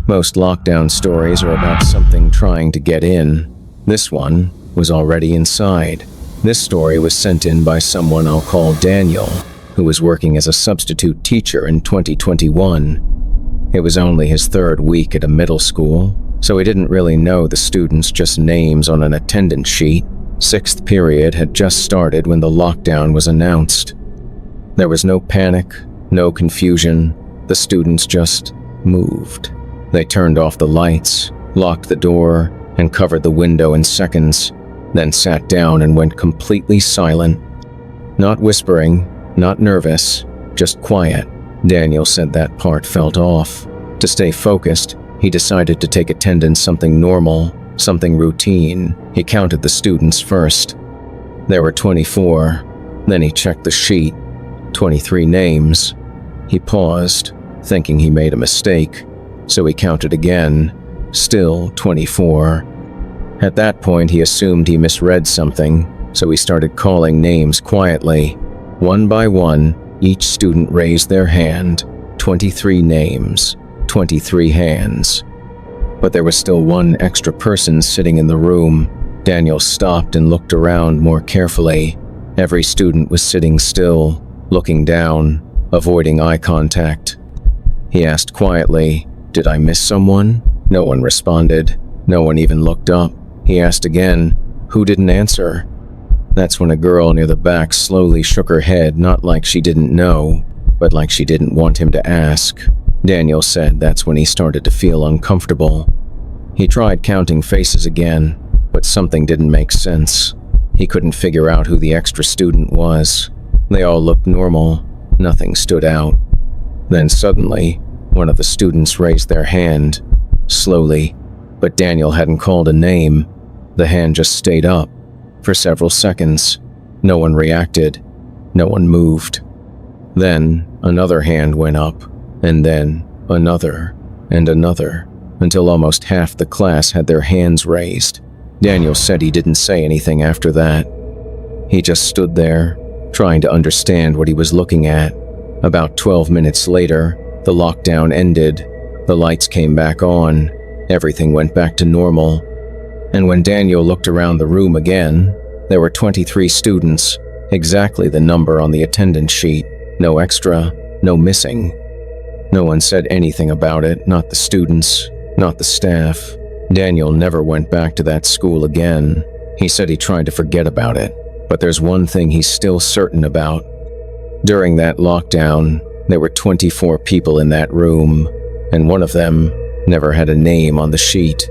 Most lockdown stories are about something trying to get in. This one was already inside. This story was sent in by someone I'll call Daniel, who was working as a substitute teacher in 2021. It was only his third week at a middle school, so he didn't really know the students, just names on an attendance sheet. Sixth period had just started when the lockdown was announced. There was no panic, no confusion. The students just moved. They turned off the lights, locked the door, and covered the window in seconds, then sat down and went completely silent. Not whispering, not nervous, just quiet. Daniel said that part felt off. To stay focused, he decided to take attendance something normal, something routine. He counted the students first. There were 24. Then he checked the sheet. 23 names. He paused, thinking he made a mistake, so he counted again. Still 24. At that point, he assumed he misread something, so he started calling names quietly. One by one, each student raised their hand. 23 names, 23 hands. But there was still one extra person sitting in the room. Daniel stopped and looked around more carefully. Every student was sitting still, looking down, avoiding eye contact. He asked quietly, "Did I miss someone?" No one responded. No one even looked up. He asked again, "Who didn't answer?" That's when a girl near the back slowly shook her head, not like she didn't know, but like she didn't want him to ask. Daniel said that's when he started to feel uncomfortable. He tried counting faces again, but something didn't make sense. He couldn't figure out who the extra student was. They all looked normal. Nothing stood out. Then suddenly, one of the students raised their hand, slowly, but Daniel hadn't called a name. The hand just stayed up. For several seconds, no one reacted. No one moved. Then another hand went up, and then another, and another, until almost half the class had their hands raised. Daniel said he didn't say anything after that. He just stood there, trying to understand what he was looking at. About 12 minutes later, the lockdown ended. The lights came back on. Everything went back to normal. And when Daniel looked around the room again, there were 23 students, exactly the number on the attendance sheet. No extra, no missing. No one said anything about it, not the students, not the staff. Daniel never went back to that school again. He said he tried to forget about it, but there's one thing he's still certain about. During that lockdown, there were 24 people in that room, and one of them never had a name on the sheet.